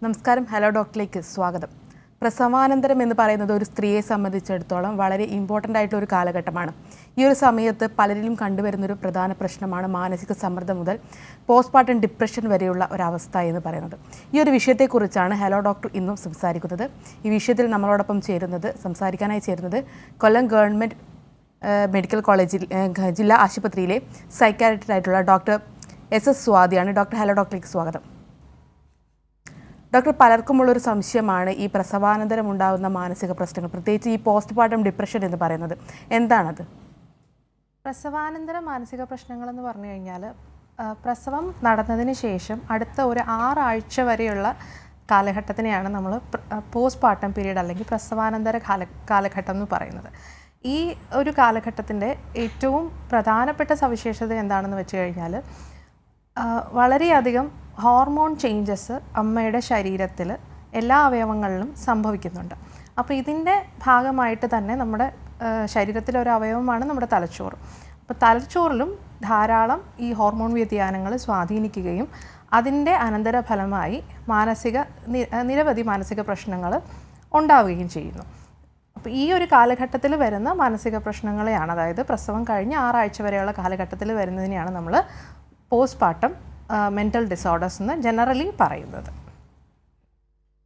നമസ്കാരം. ഹലോ ഡോക്ടറിലേക്ക് സ്വാഗതം. പ്രസവാനന്തരം എന്ന് പറയുന്നത് ഒരു സ്ത്രീയെ സംബന്ധിച്ചിടത്തോളം വളരെ ഇമ്പോർട്ടൻ്റ് ആയിട്ടുള്ള ഒരു കാലഘട്ടമാണ്. ഈ ഒരു സമയത്ത് പലരിലും കണ്ടുവരുന്നൊരു പ്രധാന പ്രശ്നമാണ് മാനസിക സമ്മർദ്ദം മുതൽ പോസ്റ്റ്മോർട്ടം ഡിപ്രഷൻ വരെയുള്ള ഒരവസ്ഥ എന്ന് പറയുന്നത്. ഈ ഒരു വിഷയത്തെക്കുറിച്ചാണ് ഹലോ ഡോക്ടർ ഇന്നും സംസാരിക്കുന്നത്. ഈ വിഷയത്തിൽ നമ്മളോടൊപ്പം സംസാരിക്കാനായി ചേരുന്നത് കൊല്ലം ഗവൺമെൻറ് മെഡിക്കൽ കോളേജിൽ ജില്ലാ ആശുപത്രിയിലെ സൈക്കാട്രിസ്റ്റ് ആയിട്ടുള്ള ഡോക്ടർ SS സ്വാതിയാണ്. ഡോക്ടർ, ഹലോ ഡോക്ടറിലേക്ക് സ്വാഗതം. ഡോക്ടർ, പലർക്കുമുള്ളൊരു സംശയമാണ് ഈ പ്രസവാനന്തരം ഉണ്ടാകുന്ന മാനസിക പ്രശ്നങ്ങൾ, പ്രത്യേകിച്ച് ഈ പോസ്റ്റ്മോർട്ടം ഡിപ്രഷൻ എന്ന് പറയുന്നത്. എന്താണത്? പ്രസവാനന്തര മാനസിക പ്രശ്നങ്ങൾ എന്ന് പറഞ്ഞു കഴിഞ്ഞാൽ പ്രസവം നടന്നതിന് ശേഷം അടുത്ത ഒരു 6 ആഴ്ച വരെയുള്ള കാലഘട്ടത്തിനെയാണ് നമ്മൾ പോസ്റ്റ്മോർട്ടം പീരീഡ് അല്ലെങ്കിൽ പ്രസവാനന്തര കാലഘട്ടം എന്ന് പറയുന്നത്. ഈ ഒരു കാലഘട്ടത്തിൻ്റെ ഏറ്റവും പ്രധാനപ്പെട്ട സവിശേഷത എന്താണെന്ന് വെച്ച് കഴിഞ്ഞാൽ വളരെയധികം ഹോർമോൺ ചേഞ്ചസ് അമ്മയുടെ ശരീരത്തിൽ എല്ലാ അവയവങ്ങളിലും സംഭവിക്കുന്നുണ്ട്. അപ്പോൾ ഇതിൻ്റെ ഭാഗമായിട്ട് തന്നെ നമ്മുടെ ശരീരത്തിലെ ഒരു അവയവമാണ് നമ്മുടെ തലച്ചോറ്. അപ്പോൾ തലച്ചോറിലും ധാരാളം ഈ ഹോർമോൺ വ്യതിയാനങ്ങൾ സ്വാധീനിക്കുകയും അതിൻ്റെ അനന്തരഫലമായി നിരവധി മാനസിക പ്രശ്നങ്ങൾ ഉണ്ടാവുകയും ചെയ്യുന്നു. അപ്പോൾ ഈ ഒരു കാലഘട്ടത്തിൽ വരുന്ന മാനസിക പ്രശ്നങ്ങളെയാണ്, അതായത് പ്രസവം കഴിഞ്ഞ് 6 ആഴ്ച വരെയുള്ള കാലഘട്ടത്തിൽ വരുന്നതിനെയാണ് നമ്മൾ പോസ്റ്റ്മോർട്ടം മെൻ്റൽ ഡിസോർഡേഴ്സ് എന്ന് ജനറലി പറയുന്നത്.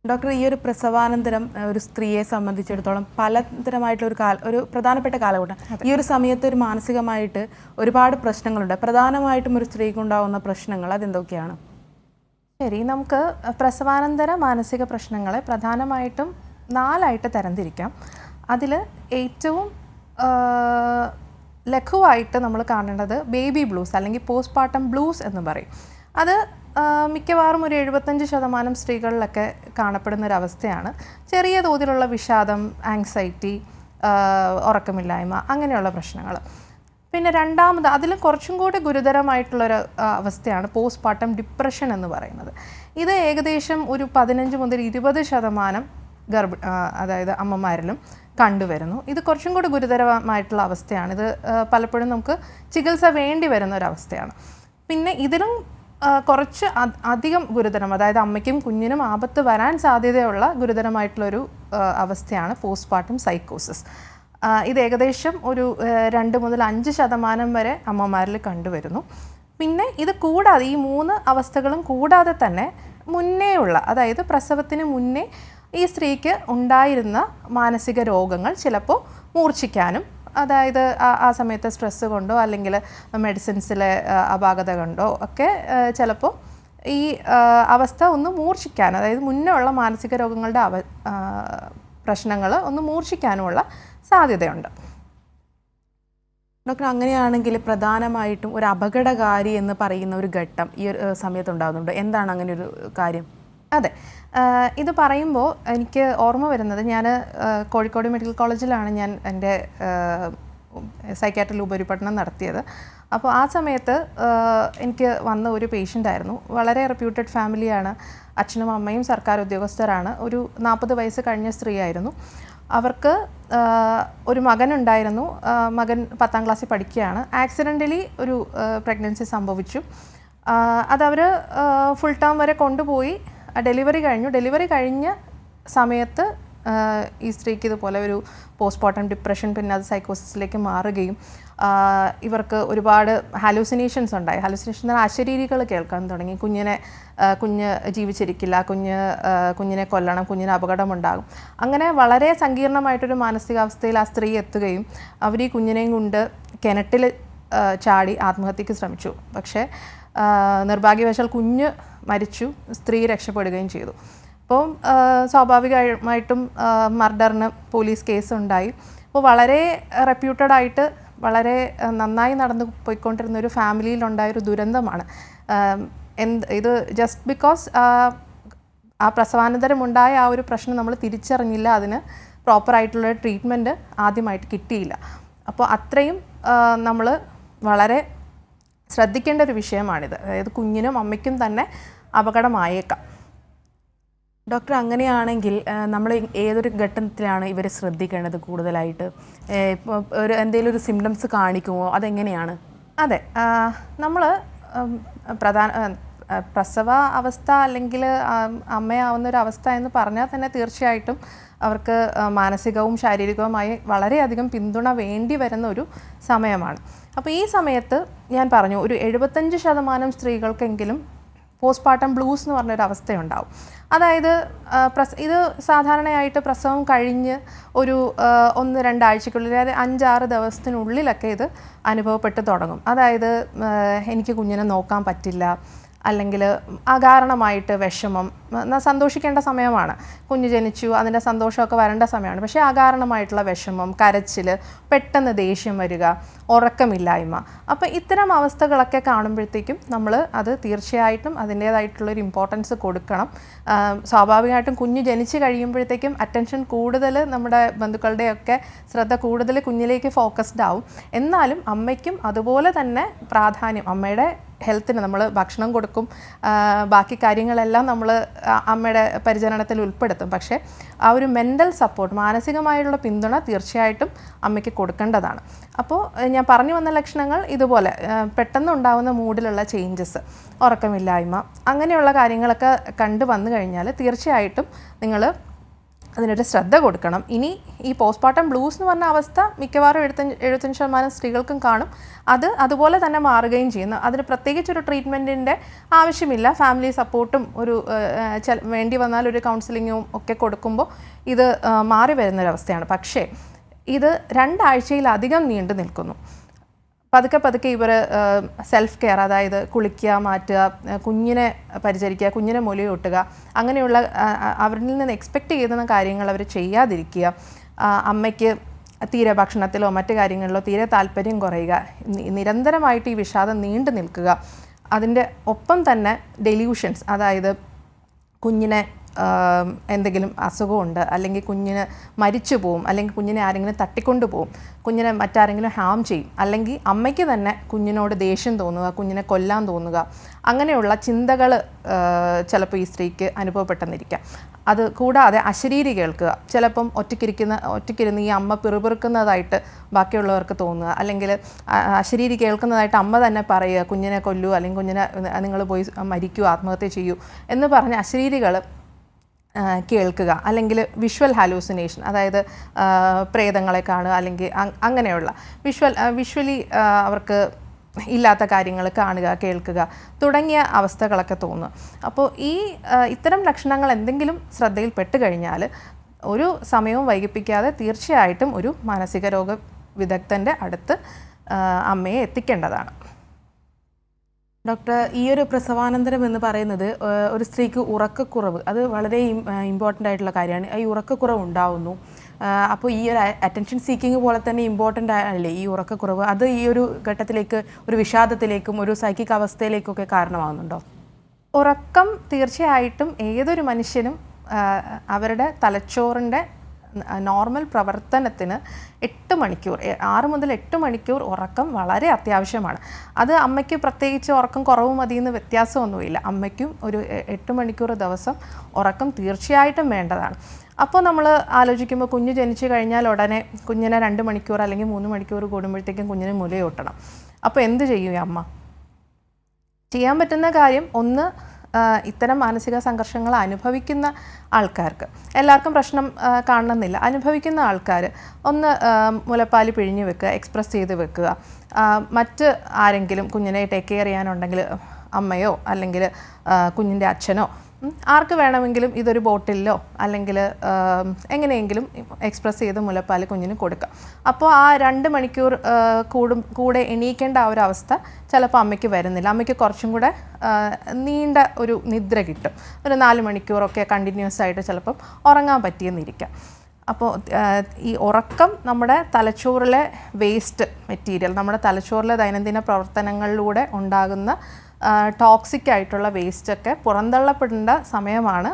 ഡോക്ടർ, ഈ ഒരു പ്രസവാനന്തരം ഒരു സ്ത്രീയെ സംബന്ധിച്ചിടത്തോളം പലതരമായിട്ടുള്ള ഒരു പ്രധാനപ്പെട്ട കാലഘട്ടം. ഈ ഒരു സമയത്ത് ഒരു മാനസികമായിട്ട് ഒരുപാട് പ്രശ്നങ്ങളുണ്ട്. പ്രധാനമായിട്ടും ഒരു സ്ത്രീക്ക് ഉണ്ടാകുന്ന പ്രശ്നങ്ങൾ അതെന്തൊക്കെയാണ്? ശരി, നമുക്ക് പ്രസവാനന്തര മാനസിക പ്രശ്നങ്ങളെ പ്രധാനമായിട്ടും 4 തരംതിരിക്കാം. അതിൽ ഏറ്റവും ലഘുവായിട്ട് നമ്മൾ കാണേണ്ടത് ബേബി ബ്ലൂസ് അല്ലെങ്കിൽ പോസ്റ്റ്മോർട്ടം ബ്ലൂസ് എന്ന് പറയും. അത് മിക്കവാറും ഒരു 75% സ്ത്രീകളിലൊക്കെ കാണപ്പെടുന്നൊരവസ്ഥയാണ്. ചെറിയ തോതിലുള്ള വിഷാദം, ആങ്സൈറ്റി, ഉറക്കമില്ലായ്മ, അങ്ങനെയുള്ള പ്രശ്നങ്ങൾ. പിന്നെ രണ്ടാമത് അതിൽ കുറച്ചും കൂടി ഗുരുതരമായിട്ടുള്ളൊരു അവസ്ഥയാണ് പോസ്റ്റ്മോർട്ടം ഡിപ്രഷൻ എന്ന് പറയുന്നത്. ഇത് ഏകദേശം ഒരു 15 മുതൽ 20% അതായത് അമ്മമാരിലും കണ്ടുവരുന്നു. ഇത് കുറച്ചും കൂടി ഗുരുതരമായിട്ടുള്ള അവസ്ഥയാണ്. ഇത് പലപ്പോഴും നമുക്ക് ചികിത്സ വേണ്ടി വരുന്ന ഒരവസ്ഥയാണ്. പിന്നെ ഇതിലും കുറച്ച് അധികം ഗുരുതരം, അതായത് അമ്മയ്ക്കും കുഞ്ഞിനും ആപത്ത് വരാൻ സാധ്യതയുള്ള ഗുരുതരമായിട്ടുള്ളൊരു അവസ്ഥയാണ് പോസ്റ്റ്മോർട്ടം സൈക്കോസിസ്. ഇത് ഏകദേശം ഒരു 2 മുതൽ 5% വരെ അമ്മമാരിൽ കണ്ടുവരുന്നു. പിന്നെ ഇത് കൂടാതെ ഈ 3 അവസ്ഥകളും കൂടാതെ തന്നെ മുന്നേയുള്ള, അതായത് പ്രസവത്തിന് മുന്നേ ഈ സ്ത്രീക്ക് ഉണ്ടായിരുന്ന മാനസിക രോഗങ്ങൾ ചിലപ്പോൾ മൂർച്ഛിക്കാനും, അതായത് ആ സമയത്ത് സ്ട്രെസ്സ് കൊണ്ടോ അല്ലെങ്കിൽ മെഡിസിൻസിലെ അപാകത കൊണ്ടോ ഒക്കെ ചിലപ്പോൾ ഈ അവസ്ഥ ഒന്ന് മൂർച്ഛിക്കാൻ, അതായത് മുന്നേ ഉള്ള മാനസിക രോഗങ്ങളുടെ പ്രശ്നങ്ങൾ ഒന്ന് മൂർച്ഛിക്കാനുമുള്ള സാധ്യതയുണ്ട്. ഡോക്ടർ, അങ്ങനെയാണെങ്കിൽ പ്രധാനമായിട്ടും ഒരു അപകടകാരി എന്ന് പറയുന്ന ഒരു ഘട്ടം ഈ ഒരു സമയത്ത് ഉണ്ടാകുന്നുണ്ട്. എന്താണ് അങ്ങനെ ഒരു കാര്യം? അതെ, ഇത് പറയുമ്പോൾ എനിക്ക് ഓർമ്മ വരുന്നത്, ഞാൻ കോഴിക്കോട് മെഡിക്കൽ കോളേജിലാണ് ഞാൻ എൻ്റെ സൈക്കാട്രിയിൽ ഉപരിപഠനം നടത്തിയത്. അപ്പോൾ ആ സമയത്ത് എനിക്ക് വന്ന ഒരു പേഷ്യൻ്റായിരുന്നു. വളരെ റെപ്യൂട്ടഡ് ഫാമിലിയാണ്. അച്ഛനും അമ്മയും സർക്കാർ ഉദ്യോഗസ്ഥരാണ്. ഒരു 40 വയസ്സ് കഴിഞ്ഞ സ്ത്രീയായിരുന്നു. അവർക്ക് ഒരു മകനുണ്ടായിരുന്നു. മകൻ 10ാം ക്ലാസ്സിൽ പഠിക്കുകയാണ്. ആക്സിഡൻ്റലി ഒരു പ്രഗ്നൻസി സംഭവിച്ചു. അതവർ ഫുൾ ടേം വരെ കൊണ്ടുപോയി. ഡെലിവറി കഴിഞ്ഞ സമയത്ത് ഈ സ്ത്രീക്ക് ഇതുപോലെ ഒരു പോസ്റ്റ്മോർട്ടം ഡിപ്രഷൻ, പിന്നെ അത് സൈക്കോസിസിലേക്ക് മാറുകയും ഇവർക്ക് ഒരുപാട് ഹാലൂസിനേഷൻസ് ഉണ്ടായി. ഹാലൂസിനേഷൻ അശരീരികൾ കേൾക്കാൻ തുടങ്ങി. കുഞ്ഞ് ജീവിച്ചിരിക്കില്ല, കുഞ്ഞിനെ കൊല്ലണം, കുഞ്ഞിന് അപകടമുണ്ടാകും. അങ്ങനെ വളരെ സങ്കീർണമായിട്ടൊരു മാനസികാവസ്ഥയിൽ ആ സ്ത്രീ എത്തുകയും അവർ ഈ കുഞ്ഞിനെയും കൊണ്ട് കിണറ്റിൽ ചാടി ആത്മഹത്യക്ക് ശ്രമിച്ചു. പക്ഷേ നിർഭാഗ്യവശാൽ കുഞ്ഞ് മരിച്ചു, സ്ത്രീ രക്ഷപ്പെടുകയും ചെയ്തു. അപ്പോൾ സ്വാഭാവികമായിട്ടും മർഡറിന് പോലീസ് കേസ് ഉണ്ടായി. അപ്പോൾ വളരെ റെപ്യൂട്ടഡായിട്ട് വളരെ നന്നായി നടന്നു പോയിക്കൊണ്ടിരുന്ന ഒരു ഫാമിലിയിലുണ്ടായൊരു ദുരന്തമാണ്. ഇത് ജസ്റ്റ് ബിക്കോസ് ആ പ്രസവാനന്തരമുണ്ടായ ആ ഒരു പ്രശ്നം നമ്മൾ തിരിച്ചറിഞ്ഞില്ല, അതിന് പ്രോപ്പറായിട്ടുള്ള ട്രീറ്റ്മെൻറ്റ് ആദ്യമായിട്ട് കിട്ടിയില്ല. അപ്പോൾ അത്രയും നമ്മൾ വളരെ ശ്രദ്ധിക്കേണ്ട ഒരു വിഷയമാണിത്. അതായത് കുഞ്ഞിനും അമ്മയ്ക്കും തന്നെ അപകടമായേക്കാം. ഡോക്ടർ, അങ്ങനെയാണെങ്കിൽ നമ്മൾ ഏതൊരു ഘട്ടത്തിലാണ് ഇവർ ശ്രദ്ധിക്കേണ്ടത് കൂടുതലായിട്ട്? എന്തെങ്കിലും ഒരു സിംറ്റംസ് കാണിക്കുമോ? അതെങ്ങനെയാണ്? അതെ, നമ്മൾ പ്രസവ അവസ്ഥ അല്ലെങ്കിൽ അമ്മയാവുന്ന ഒരു അവസ്ഥ എന്ന് പറഞ്ഞാൽ തന്നെ തീർച്ചയായിട്ടും അവർക്ക് മാനസികവും ശാരീരികവുമായി വളരെയധികം പിന്തുണ വേണ്ടി വരുന്ന ഒരു സമയമാണ്. അപ്പോൾ ഈ സമയത്ത് ഞാൻ പറഞ്ഞു ഒരു 75% സ്ത്രീകൾക്കെങ്കിലും പോസ്റ്റ്പാർട്ടം ബ്ലൂസ് എന്ന് പറഞ്ഞൊരു അവസ്ഥയുണ്ടാവും. അതായത് ഇത് സാധാരണയായിട്ട് പ്രസവം കഴിഞ്ഞ് ഒരു 1-2 ആഴ്ചയ്ക്കുള്ളിൽ, അതായത് 5-6 ദിവസത്തിനുള്ളിലൊക്കെ ഇത് അനുഭവപ്പെട്ട് തുടങ്ങും. അതായത് എനിക്ക് കുഞ്ഞിനെ നോക്കാൻ പറ്റില്ല, അല്ലെങ്കിൽ അകാരണമായിട്ട് വിഷമം. സന്തോഷിക്കേണ്ട സമയമാണ്, കുഞ്ഞ് ജനിച്ചു, അതിൻ്റെ സന്തോഷമൊക്കെ വരേണ്ട സമയമാണ്. പക്ഷേ അകാരണമായിട്ടുള്ള വിഷമം, കരച്ചിൽ, പെട്ടെന്ന് ദേഷ്യം വരിക, ഉറക്കമില്ലായ്മ. അപ്പോൾ ഇത്തരം അവസ്ഥകളൊക്കെ കാണുമ്പോഴത്തേക്കും നമ്മൾ അത് തീർച്ചയായിട്ടും അതിൻ്റേതായിട്ടുള്ളൊരു ഇമ്പോർട്ടൻസ് കൊടുക്കണം. സ്വാഭാവികമായിട്ടും കുഞ്ഞ് ജനിച്ച് കഴിയുമ്പോഴത്തേക്കും അറ്റൻഷൻ കൂടുതൽ, നമ്മുടെ ബന്ധുക്കളുടെയൊക്കെ ശ്രദ്ധ കൂടുതൽ കുഞ്ഞിലേക്ക് ഫോക്കസ്ഡ് ആവും. എന്നാലും അമ്മയ്ക്കും അതുപോലെ തന്നെ പ്രാധാന്യം, അമ്മയുടെ ഹെൽത്തിന് നമ്മൾ ഭക്ഷണം കൊടുക്കും, ബാക്കി കാര്യങ്ങളെല്ലാം നമ്മൾ അമ്മയുടെ പരിചരണത്തിൽ ഉൾപ്പെടുത്തും. പക്ഷേ ആ ഒരു മെൻ്റൽ സപ്പോർട്ട്, മാനസികമായുള്ള പിന്തുണ തീർച്ചയായിട്ടും അമ്മയ്ക്ക് കൊടുക്കേണ്ടതാണ്. അപ്പോൾ ഞാൻ പറഞ്ഞു വന്ന ലക്ഷണങ്ങൾ ഇതുപോലെ പെട്ടെന്ന് ഉണ്ടാകുന്ന മൂഡിലുള്ള ചേഞ്ചസ്, ഉറക്കമില്ലായ്മ, അങ്ങനെയുള്ള കാര്യങ്ങളൊക്കെ കണ്ടു വന്നു കഴിഞ്ഞാൽ തീർച്ചയായിട്ടും നിങ്ങൾ അതിനൊരു ശ്രദ്ധ കൊടുക്കണം. ഇനി ഈ പോസ്റ്റ്പാർട്ടം ബ്ലൂസ് എന്ന് പറഞ്ഞ അവസ്ഥ മിക്കവാറും 75% സ്ത്രീകൾക്കും കാണും. അതുപോലെ തന്നെ മാറുകയും ചെയ്യുന്നു. അതിന് പ്രത്യേകിച്ചൊരു ട്രീറ്റ്മെൻറ്റിൻ്റെ ആവശ്യമില്ല. ഫാമിലി സപ്പോർട്ടും ഒരു വേണ്ടി വന്നാൽ ഒരു കൗൺസിലിങ്ങും ഒക്കെ കൊടുക്കുമ്പോൾ ഇത് മാറി വരുന്നൊരവസ്ഥയാണ്. പക്ഷേ ഇത് 2 ആഴ്ചയിലധികം നീണ്ടു നിൽക്കുന്നു. പതുക്കെ ഇവർ സെൽഫ് കെയർ, അതായത് കുളിക്കുക, മാറ്റുക, കുഞ്ഞിനെ പരിചരിക്കുക, കുഞ്ഞിനെ മുലയൂട്ടുക, അങ്ങനെയുള്ള അവരിൽ നിന്ന് എക്സ്പെക്റ്റ് ചെയ്യുന്ന കാര്യങ്ങൾ അവർ ചെയ്യാതിരിക്കുക, അമ്മയ്ക്ക് തീരെ ഭക്ഷണത്തിലോ മറ്റു കാര്യങ്ങളിലോ തീരെ താല്പര്യം കുറയുക, നിരന്തരമായിട്ട് ഈ വിഷാദം നീണ്ടു നിൽക്കുക, അതിൻ്റെ ഒപ്പം തന്നെ ഡെല്യൂഷൻസ്, അതായത് കുഞ്ഞിനെ എന്തെങ്കിലും അസുഖമുണ്ട്, അല്ലെങ്കിൽ കുഞ്ഞിന് മരിച്ചു പോവും, അല്ലെങ്കിൽ കുഞ്ഞിനെ ആരെങ്കിലും തട്ടിക്കൊണ്ടു പോവും, കുഞ്ഞിനെ മറ്റാരെങ്കിലും ഹാം ചെയ്യും, അല്ലെങ്കിൽ അമ്മയ്ക്ക് തന്നെ കുഞ്ഞിനോട് ദേഷ്യം തോന്നുക, കുഞ്ഞിനെ കൊല്ലാൻ തോന്നുക, അങ്ങനെയുള്ള ചിന്തകൾ ചിലപ്പോൾ ഈ സ്ത്രീക്ക് അനുഭവപ്പെട്ടെന്നിരിക്കാം. അത് കൂടാതെ അശരീരി കേൾക്കുക, ചിലപ്പം ഒറ്റയ്ക്കിരുന്ന് ഈ അമ്മ പിറുപിറുക്കുന്നതായിട്ട് ബാക്കിയുള്ളവർക്ക് തോന്നുക, അല്ലെങ്കിൽ അശരീരി കേൾക്കുന്നതായിട്ട് അമ്മ തന്നെ പറയുക, കുഞ്ഞിനെ കൊല്ലൂ, അല്ലെങ്കിൽ കുഞ്ഞിനെ നിങ്ങൾ പോയി മരിക്കൂ, ആത്മഹത്യ ചെയ്യൂ എന്ന് പറഞ്ഞ് അശരീരികൾ കേൾക്കുക, അല്ലെങ്കിൽ വിഷ്വൽ ഹാലൂസിനേഷൻ, അതായത് പ്രേതങ്ങളെ കാണുക, അല്ലെങ്കിൽ അങ്ങനെയുള്ള വിഷ്വലി അവർക്ക് ഇല്ലാത്ത കാര്യങ്ങൾ കാണുക, കേൾക്കുക തുടങ്ങിയ അവസ്ഥകളൊക്കെ തോന്നുക. അപ്പോൾ ഇത്തരം ലക്ഷണങ്ങൾ എന്തെങ്കിലും ശ്രദ്ധയിൽപ്പെട്ട് കഴിഞ്ഞാൽ ഒരു സമയവും വൈകിപ്പിക്കാതെ തീർച്ചയായിട്ടും ഒരു മാനസിക രോഗ വിദഗ്ധൻ്റെ അടുത്ത് അമ്മയെ എത്തിക്കേണ്ടതാണ്. ഡോക്ടർ, ഈ ഒരു പ്രസവാനന്തരം എന്ന് പറയുന്നത് ഒരു സ്ത്രീക്ക് ഉറക്കക്കുറവ്, അത് വളരെ ഇമ്പോർട്ടൻ്റ് ആയിട്ടുള്ള കാര്യമാണ്. ഈ ഉറക്കക്കുറവ് ഉണ്ടാവുന്നു. അപ്പോൾ ഈ ഒരു അറ്റൻഷൻ സീക്കിങ് പോലെ തന്നെ ഇമ്പോർട്ടൻ്റ് അല്ലേ ഈ ഉറക്കക്കുറവ്? അത് ഈ ഒരു ഘട്ടത്തിലേക്ക്, ഒരു വിഷാദത്തിലേക്കും ഒരു സൈക്കിക് അവസ്ഥയിലേക്കൊക്കെ കാരണമാകുന്നുണ്ടോ? ഉറക്കം തീർച്ചയായിട്ടും ഏതൊരു മനുഷ്യനും അവരുടെ തലച്ചോറിൻ്റെ നോർമൽ പ്രവർത്തനത്തിന് 8 മണിക്കൂർ, 6 മുതൽ 8 മണിക്കൂർ ഉറക്കം വളരെ അത്യാവശ്യമാണ്. അത് അമ്മയ്ക്ക് പ്രത്യേകിച്ച് ഉറക്കം കുറവ് മതിയെന്ന് വ്യത്യാസമൊന്നുമില്ല. അമ്മയ്ക്കും ഒരു 8 മണിക്കൂർ ദിവസം ഉറക്കം തീർച്ചയായിട്ടും വേണ്ടതാണ്. അപ്പോൾ നമ്മൾ ആലോചിക്കുമ്പോൾ കുഞ്ഞ് ജനിച്ചു കഴിഞ്ഞാൽ ഉടനെ കുഞ്ഞിനെ 2 മണിക്കൂർ അല്ലെങ്കിൽ 3 മണിക്കൂർ കൂടുമ്പോഴത്തേക്കും കുഞ്ഞിന് മുലയൂട്ടണം. അപ്പോൾ എന്ത് ചെയ്യും ഈ അമ്മ? ചെയ്യാൻ പറ്റുന്ന കാര്യം, ഒന്ന്, ഇത്തരം മാനസിക സംഘർഷങ്ങൾ അനുഭവിക്കുന്ന ആൾക്കാർക്ക്, എല്ലാവർക്കും പ്രശ്നം കാണണമെന്നില്ല, അനുഭവിക്കുന്ന ആൾക്കാർ ഒന്ന് മുലപ്പാൽ പിഴിഞ്ഞ് വെക്കുക, എക്സ്പ്രസ് ചെയ്ത് വെക്കുക. മറ്റ് ആരെങ്കിലും കുഞ്ഞിനെ ടേക്ക് കെയർ ചെയ്യാനുണ്ടെങ്കിൽ അമ്മയോ അല്ലെങ്കിൽ കുഞ്ഞിൻ്റെ അച്ഛനോ ആർക്ക് വേണമെങ്കിലും ഇതൊരു ബോട്ടിലോ അല്ലെങ്കിൽ എങ്ങനെയെങ്കിലും എക്സ്പ്രസ് ചെയ്ത് മുലപ്പാൽ കുഞ്ഞിന് കൊടുക്കാം. അപ്പോൾ ആ 2 മണിക്കൂർ കൂടെ എണീക്കേണ്ട ആ ഒരു അവസ്ഥ ചിലപ്പോൾ അമ്മയ്ക്ക് വരുന്നില്ല. അമ്മയ്ക്ക് കുറച്ചും കൂടെ നീണ്ട ഒരു നിദ്ര കിട്ടും. ഒരു 4 മണിക്കൂറൊക്കെ കണ്ടിന്യൂസ് ആയിട്ട് ചിലപ്പം ഉറങ്ങാൻ പറ്റിയെന്നിരിക്കാം. അപ്പോൾ ഈ ഉറക്കം നമ്മുടെ തലച്ചോറിലെ വേസ്റ്റ് മെറ്റീരിയൽ, നമ്മുടെ തലച്ചോറിലെ ദൈനംദിന പ്രവർത്തനങ്ങളിലൂടെ ഉണ്ടാകുന്ന ടോക്സിക് ആയിട്ടുള്ള വേസ്റ്റൊക്കെ പുറന്തള്ളപ്പെടേണ്ട സമയമാണ്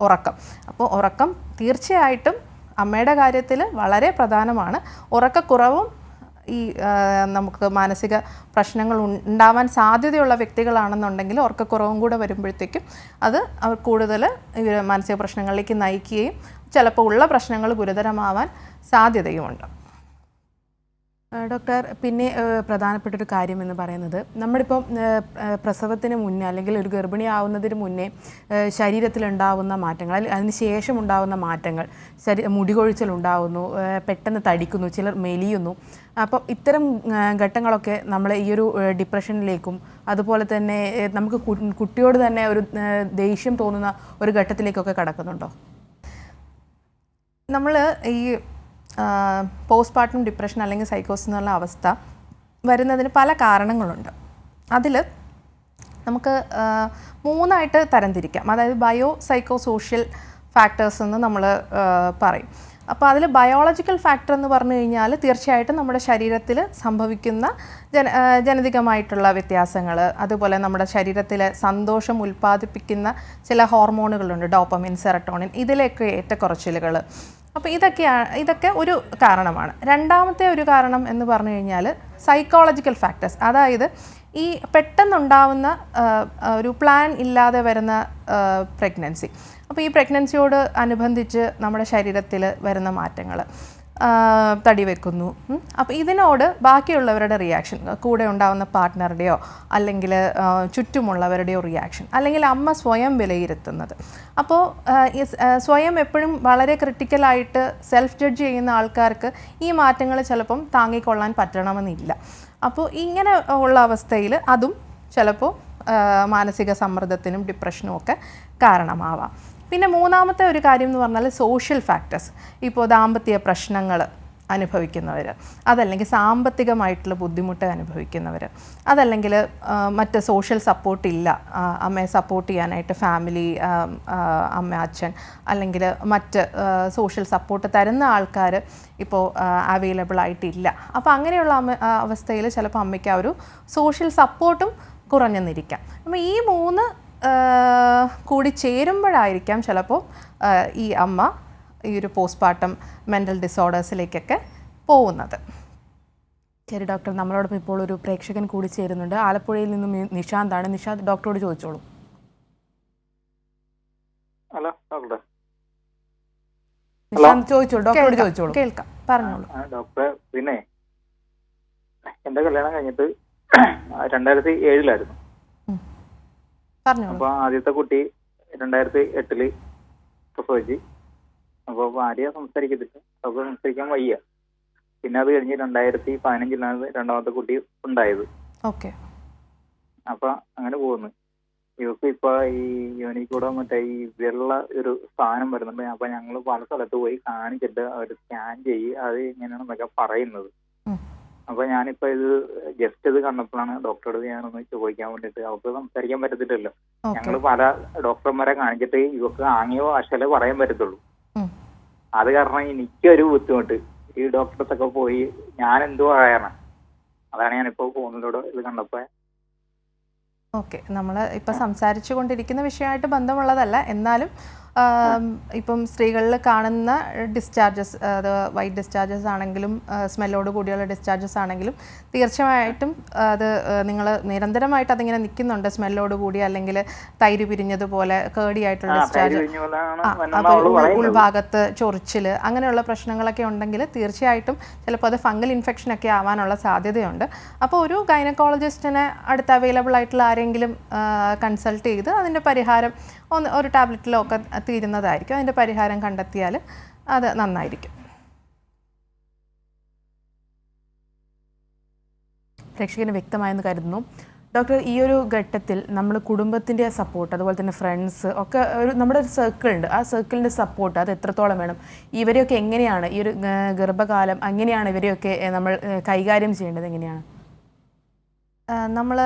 ഉറക്കം. അപ്പോൾ ഉറക്കം തീർച്ചയായിട്ടും അമ്മയുടെ കാര്യത്തിൽ വളരെ പ്രധാനമാണ്. ഉറക്കക്കുറവും ഈ നമുക്ക് മാനസിക പ്രശ്നങ്ങൾ ഉണ്ടാവാൻ സാധ്യതയുള്ള വ്യക്തികളാണെന്നുണ്ടെങ്കിൽ ഉറക്കക്കുറവും കൂടെ വരുമ്പോഴത്തേക്കും അത് അവർ കൂടുതൽ മാനസിക പ്രശ്നങ്ങളിലേക്ക് നയിക്കുകയും ചിലപ്പോൾ ഉള്ള പ്രശ്നങ്ങൾ ഗുരുതരമാവാൻ സാധ്യതയുമുണ്ട്. ഡോക്ടർ, പിന്നെ പ്രധാനപ്പെട്ടൊരു കാര്യം എന്ന് പറയുന്നത് നമ്മളിപ്പം പ്രസവത്തിന് മുന്നേ അല്ലെങ്കിൽ ഒരു ഗർഭിണിയാവുന്നതിന് മുന്നേ ശരീരത്തിലുണ്ടാവുന്ന മാറ്റങ്ങൾ, അതിന് ശേഷം ഉണ്ടാകുന്ന മാറ്റങ്ങൾ, മുടികൊഴിച്ചിലുണ്ടാകുന്നു, പെട്ടെന്ന് തടിക്കുന്നു, ചിലർ മെലിയുന്നു. അപ്പം ഇത്തരം ഘട്ടങ്ങളൊക്കെ നമ്മൾ ഈ ഒരു ഡിപ്രഷനിലേക്കും അതുപോലെ തന്നെ നമുക്ക് കുട്ടിയോട് തന്നെ ഒരു ദേഷ്യം തോന്നുന്ന ഒരു ഘട്ടത്തിലേക്കൊക്കെ കടക്കുന്നുണ്ടോ? നമ്മൾ ഈ പോസ്റ്റ്പാർട്ടം ഡിപ്രഷൻ അല്ലെങ്കിൽ സൈക്കോസിസ് എന്നുള്ള അവസ്ഥ വരുന്നതിന് പല കാരണങ്ങളുണ്ട്. അതിൽ നമുക്ക് 3ആയിട്ട് തരംതിരിക്കാം. അതായത് ബയോ സൈക്കോ സോഷ്യൽ ഫാക്ടേഴ്സ് എന്ന് നമ്മൾ പറയും. അപ്പോൾ അതിൽ ബയോളജിക്കൽ ഫാക്ടർ എന്ന് പറഞ്ഞു കഴിഞ്ഞാൽ തീർച്ചയായിട്ടും നമ്മുടെ ശരീരത്തിൽ സംഭവിക്കുന്ന ജനിതകമായിട്ടുള്ള വ്യത്യാസങ്ങൾ, അതുപോലെ നമ്മുടെ ശരീരത്തിൽ സന്തോഷം ഉൽപ്പാദിപ്പിക്കുന്ന ചില ഹോർമോണുകളുണ്ട്, ഡോപ്പമിൻ, സെറട്ടോണിൻ, ഇതിലേക്ക് ഏറ്റക്കുറച്ചിലുകൾ. അപ്പോൾ ഇതൊക്കെ ഒരു കാരണമാണ്. രണ്ടാമത്തെ ഒരു കാരണം എന്ന് പറഞ്ഞു കഴിഞ്ഞാൽ സൈക്കോളജിക്കൽ ഫാക്ടേഴ്സ്. അതായത് ഈ പെട്ടെന്നുണ്ടാവുന്ന ഒരു പ്ലാൻ ഇല്ലാതെ വരുന്ന പ്രഗ്നൻസി. അപ്പോൾ ഈ പ്രഗ്നൻസിയോട് അനുബന്ധിച്ച് നമ്മുടെ ശരീരത്തിൽ വരുന്ന മാറ്റങ്ങൾ, തടി വെക്കുന്നു. അപ്പോൾ ഇതിനോട് ബാക്കിയുള്ളവരുടെ റിയാക്ഷൻ, കൂടെ ഉണ്ടാകുന്ന പാർട്ട്ണറുടെയോ അല്ലെങ്കിൽ ചുറ്റുമുള്ളവരുടെയോ റിയാക്ഷൻ, അല്ലെങ്കിൽ അമ്മ സ്വയം വിലയിരുത്തുന്നത്. അപ്പോൾ സ്വയം എപ്പോഴും വളരെ ക്രിട്ടിക്കലായിട്ട് സെൽഫ് ജഡ്ജ് ചെയ്യുന്ന ആൾക്കാർക്ക് ഈ മാറ്റങ്ങൾ ചിലപ്പം താങ്ങിക്കൊള്ളാൻ പറ്റണമെന്നില്ല. അപ്പോൾ ഇങ്ങനെ ഉള്ള അവസ്ഥയിൽ അതും ചിലപ്പോൾ മാനസിക സമ്മർദ്ദത്തിനും ഡിപ്രഷനും ഒക്കെ കാരണമാവാം. പിന്നെ മൂന്നാമത്തെ ഒരു കാര്യം എന്ന് പറഞ്ഞാൽ സോഷ്യൽ ഫാക്ടേഴ്സ്. ഇപ്പോൾ ദാമ്പത്യ പ്രശ്നങ്ങൾ അനുഭവിക്കുന്നവർ, അതല്ലെങ്കിൽ സാമ്പത്തികമായിട്ടുള്ള ബുദ്ധിമുട്ട് അനുഭവിക്കുന്നവർ, അതല്ലെങ്കിൽ മറ്റ് സോഷ്യൽ സപ്പോർട്ടില്ല, അമ്മയെ സപ്പോർട്ട് ചെയ്യാനായിട്ട് ഫാമിലി, അമ്മ, അച്ഛൻ, അല്ലെങ്കിൽ മറ്റ് സോഷ്യൽ സപ്പോർട്ട് തരുന്ന ആൾക്കാർ ഇപ്പോൾ അവൈലബിൾ ആയിട്ടില്ല. അപ്പോൾ അങ്ങനെയുള്ള അവസ്ഥയിൽ ചിലപ്പോൾ അമ്മയ്ക്ക് ആ ഒരു സോഷ്യൽ സപ്പോർട്ടും കുറഞ്ഞെന്നിരിക്കാം. അപ്പോൾ ഈ 3 കൂടി ചേരുമ്പോഴായിരിക്കാം ചിലപ്പോൾ ഈ അമ്മ ഈ ഒരു പോസ്റ്റ്പാർട്ടം മെൻ്റൽ ഡിസോർഡേഴ്സിലേക്കൊക്കെ പോകുന്നത്. ശരി ഡോക്ടർ, നമ്മളോടൊപ്പം ഇപ്പോൾ ഒരു പ്രേക്ഷകൻ കൂടി ചേരുന്നുണ്ട്. ആലപ്പുഴയിൽ നിന്നും നിഷാന്താണ്. നിഷാന്ത്, ഡോക്ടറോട് ചോദിച്ചോളൂ. Hello doctor. നിഷാന്ത് ചോദിച്ചോളൂ, ഡോക്ടറോട് ചോദിച്ചോളൂ. കേൾക്കാം, പറഞ്ഞോളൂ. ഡോക്ടറെ, പിന്നെ എൻ്റെ കല്യാണം കഴിഞ്ഞിട്ട് 2007 പറഞ്ഞോളൂ. അപ്പൊ ആദ്യത്തെ കുട്ടി 2008 പ്രസവിച്ച്. അപ്പോൾ ഭാര്യ സംസാരിക്കത്തില്ല, അവർക്ക് സംസാരിക്കാൻ വയ്യ. പിന്നെ അത് കഴിഞ്ഞ് 2015 രണ്ടാമത്തെ കുട്ടി ഉണ്ടായത്. ഓക്കെ. അപ്പൊ അങ്ങനെ പോകുന്നു. ഇവർക്ക് ഇപ്പൊ ഈ യോനിക്കൂടെ മറ്റേ ഈ വെള്ള ഒരു സാധനം വരുന്നുണ്ട്. അപ്പൊ ഞങ്ങൾ പല സ്ഥലത്ത് പോയി കാണിച്ചിട്ട് അവർ സ്കാൻ ചെയ്യും, അത് എങ്ങനെയാണെന്നൊക്കെ പറയുന്നത്. അപ്പൊ ഞാനിപ്പോ ഇത് ജസ്റ്റ് ഇത് കണ്ടപ്പോഴാണ് ഡോക്ടറോട് ഞാനൊന്ന് ചോദിക്കാൻ വേണ്ടിട്ട്. അവർക്ക് സംസാരിക്കാൻ പറ്റത്തില്ലല്ലോ. ഞങ്ങൾ പല ഡോക്ടർമാരെ കാണിച്ചിട്ട് ഇവർക്ക് ആംഗ്യമോ അക്ഷരോ പറയാൻ പറ്റത്തുള്ളൂ. അത് കാരണം എനിക്കൊരു ബുദ്ധിമുട്ട്. ഈ ഡോക്ടർസൊക്കെ പോയി ഞാൻ എന്തോ പറയാനാ. അതാണ് ഞാനിപ്പോ ഫോണിലൂടെ ഇത് കണ്ടപ്പോ. ഓക്കെ, നമ്മൾ ഇപ്പം സംസാരിച്ചു കൊണ്ടിരിക്കുന്ന വിഷയമായിട്ട് ബന്ധമുള്ളതല്ല, എന്നാലും ഇപ്പം സ്ത്രീകളിൽ കാണുന്ന ഡിസ്ചാർജസ്, അത് വൈറ്റ് ഡിസ്ചാർജസ് ആണെങ്കിലും സ്മെല്ലോട് കൂടിയുള്ള ഡിസ്ചാർജസ് ആണെങ്കിലും തീർച്ചയായിട്ടും അത് നിങ്ങൾ നിരന്തരമായിട്ട് അതിങ്ങനെ നിൽക്കുന്നുണ്ട്, സ്മെല്ലോട് കൂടി അല്ലെങ്കിൽ തൈര് പിരിഞ്ഞതുപോലെ കേടിയായിട്ടുള്ള ഡിസ്ചാർജ്, ഉൾഭാഗത്ത് ചൊറിച്ചിൽ, അങ്ങനെയുള്ള പ്രശ്നങ്ങളൊക്കെ ഉണ്ടെങ്കിൽ തീർച്ചയായിട്ടും ചിലപ്പോൾ അത് ഫംഗൽ ഇൻഫെക്ഷനൊക്കെ ആവാനുള്ള സാധ്യതയുണ്ട്. അപ്പോൾ ഒരു ഗൈനക്കോളജിസ്റ്റിനെ അടുത്ത് അവൈലബിൾ ആയിട്ടുള്ള ആരെങ്കിലും കൺസൾട്ട് ചെയ്ത് അതിൻ്റെ പരിഹാരം ഒരു ടാബ്ലറ്റിലോ ഒക്കെ തീരുന്നതായിരിക്കും. അതിൻ്റെ പരിഹാരം കണ്ടെത്തിയാൽ അത് നന്നായിരിക്കും. പ്രേക്ഷകന് വ്യക്തമായെന്ന് കരുതുന്നു. ഡോക്ടർ, ഈ ഒരു ഘട്ടത്തിൽ നമ്മൾ കുടുംബത്തിൻ്റെ സപ്പോർട്ട്, അതുപോലെ തന്നെ ഫ്രണ്ട്സ് ഒക്കെ, നമ്മുടെ ഒരു സർക്കിൾ ഉണ്ട്, ആ സർക്കിളിൻ്റെ സപ്പോർട്ട് അത് എത്രത്തോളം വേണം? ഇവരെയൊക്കെ എങ്ങനെയാണ് ഈ ഒരു ഗർഭകാലം അങ്ങനെയാണ് ഇവരെയൊക്കെ നമ്മൾ കൈകാര്യം ചെയ്യേണ്ടത്? എങ്ങനെയാണ് നമ്മൾ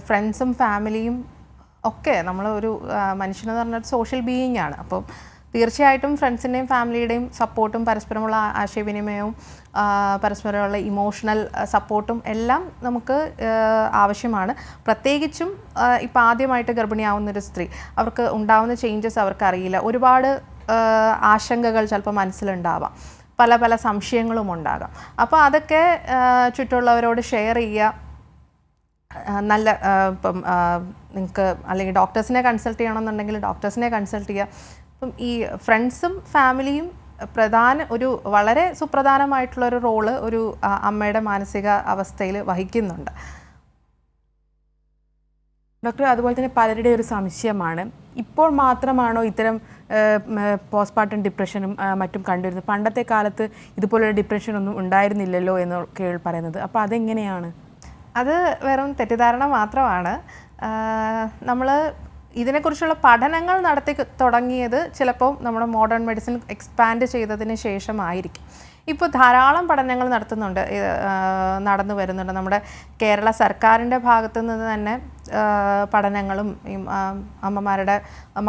ഫ്രണ്ട്സും ഫാമിലിയും ഒക്കെ, നമ്മൾ ഒരു മനുഷ്യനെന്ന് പറഞ്ഞൊരു സോഷ്യൽ ബീയിങ് ആണ്. അപ്പോൾ തീർച്ചയായിട്ടും ഫ്രണ്ട്സിൻ്റെയും ഫാമിലിയുടെയും സപ്പോർട്ടും പരസ്പരമുള്ള ആശയവിനിമയവും പരസ്പരമുള്ള ഇമോഷണൽ സപ്പോർട്ടും എല്ലാം നമുക്ക് ആവശ്യമാണ്. പ്രത്യേകിച്ചും ഇപ്പോൾ ആദ്യമായിട്ട് ഗർഭിണിയാവുന്നൊരു സ്ത്രീ, അവർക്ക് ഉണ്ടാവുന്ന ചേഞ്ചസ് അവർക്കറിയില്ല. ഒരുപാട് ആശങ്കകൾ ചിലപ്പോൾ മനസ്സിലുണ്ടാവാം, പല പല സംശയങ്ങളും ഉണ്ടാകാം. അപ്പോൾ അതൊക്കെ ചുറ്റുമുള്ളവരോട് ഷെയർ ചെയ്യുക. നല്ല ഇപ്പം നിങ്ങൾക്ക് അല്ലെങ്കിൽ ഡോക്ടേഴ്സിനെ കൺസൾട്ട് ചെയ്യണമെന്നുണ്ടെങ്കിൽ ഡോക്ടേഴ്സിനെ കൺസൾട്ട് ചെയ്യുക. ഇപ്പം ഈ ഫ്രണ്ട്സും ഫാമിലിയും ഒരു വളരെ സുപ്രധാനമായിട്ടുള്ളൊരു റോള് ഒരു അമ്മയുടെ മാനസിക അവസ്ഥയിൽ വഹിക്കുന്നുണ്ട്. ഡോക്ടർ, അതുപോലെ തന്നെ പലരുടെ ഒരു സംശയമാണ്, ഇപ്പോൾ മാത്രമാണോ ഇത്തരം പോസ്റ്റ്മോർട്ടം ഡിപ്രഷനും മറ്റും കണ്ടുവരുന്നത്? പണ്ടത്തെ കാലത്ത് ഇതുപോലുള്ള ഡിപ്രഷനൊന്നും ഉണ്ടായിരുന്നില്ലല്ലോ എന്നൊക്കെ പറയുന്നത്. അപ്പോൾ അതെങ്ങനെയാണ്? അത് വെറും തെറ്റിദ്ധാരണ മാത്രമാണ്. നമ്മൾ ഇതിനെക്കുറിച്ചുള്ള പഠനങ്ങൾ നടത്തി തുടങ്ങിയത് ചിലപ്പോൾ നമ്മുടെ മോഡേൺ മെഡിസിൻ എക്സ്പാൻഡ് ചെയ്തതിന് ശേഷമായിരിക്കും. ഇപ്പോൾ ധാരാളം പഠനങ്ങൾ നടന്നു വരുന്നുണ്ട്. നമ്മുടെ കേരള സർക്കാരിൻ്റെ ഭാഗത്തു നിന്ന് തന്നെ പഠനങ്ങളും അമ്മമാരുടെ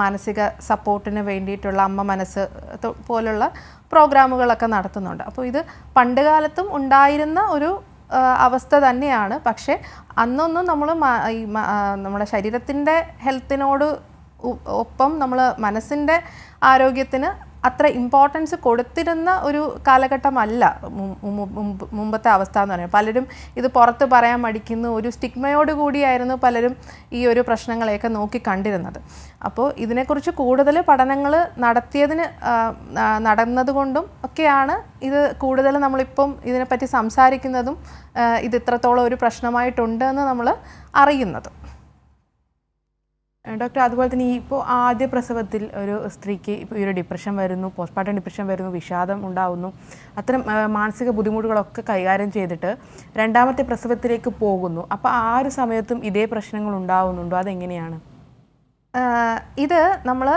മാനസിക സപ്പോർട്ടിന് വേണ്ടിയിട്ടുള്ള അമ്മ മനസ്സ് പോലുള്ള പ്രോഗ്രാമുകളൊക്കെ നടത്തുന്നുണ്ട്. അപ്പോൾ ഇത് പണ്ട് കാലത്തും ഉണ്ടായിരുന്ന ഒരു അവസ്ഥ തന്നെയാണ്. പക്ഷേ അന്നൊന്നും നമ്മൾ നമ്മുടെ ശരീരത്തിൻ്റെ ഹെൽത്തിനോട് ഒപ്പം നമ്മൾ മനസ്സിൻ്റെ ആരോഗ്യത്തിന് അത്ര ഇമ്പോർട്ടൻസ് കൊടുത്തിരുന്ന ഒരു കാലഘട്ടമല്ല മുമ്പത്തെ അവസ്ഥ എന്ന് പറയുന്നത്. പലരും ഇത് പുറത്ത് പറയാൻ മടിക്കുന്ന ഒരു സ്റ്റിഗ്മയോട് കൂടിയായിരുന്നു പലരും ഈ ഒരു പ്രശ്നങ്ങളെയൊക്കെ നോക്കി കണ്ടിരുന്നത്. അപ്പോൾ ഇതിനെക്കുറിച്ച് കൂടുതൽ പഠനങ്ങൾ നടന്നതുകൊണ്ടും ഒക്കെയാണ് ഇത് കൂടുതൽ നമ്മളിപ്പം ഇതിനെപ്പറ്റി സംസാരിക്കുന്നതും ഇത് ഇത്രത്തോളം ഒരു പ്രശ്നമായിട്ടുണ്ട് എന്ന് നമ്മൾ അറിയുന്നത്. ഡോക്ടർ, അതുപോലെ തന്നെ ഇപ്പോൾ ആദ്യ പ്രസവത്തിൽ ഒരു സ്ത്രീക്ക് ഇപ്പോൾ ഈ ഒരു ഡിപ്രഷൻ വരുന്നു, പോസ്റ്റ്മോർട്ടം ഡിപ്രഷൻ വരുന്നു, വിഷാദം ഉണ്ടാവുന്നു, അത്തരം മാനസിക ബുദ്ധിമുട്ടുകളൊക്കെ കൈകാര്യം ചെയ്തിട്ട് രണ്ടാമത്തെ പ്രസവത്തിലേക്ക് പോകുന്നു. അപ്പോൾ ആ ഒരു സമയത്തും ഇതേ പ്രശ്നങ്ങൾ ഉണ്ടാവുന്നുണ്ടോ? അതെങ്ങനെയാണ്? ഇത് നമ്മൾ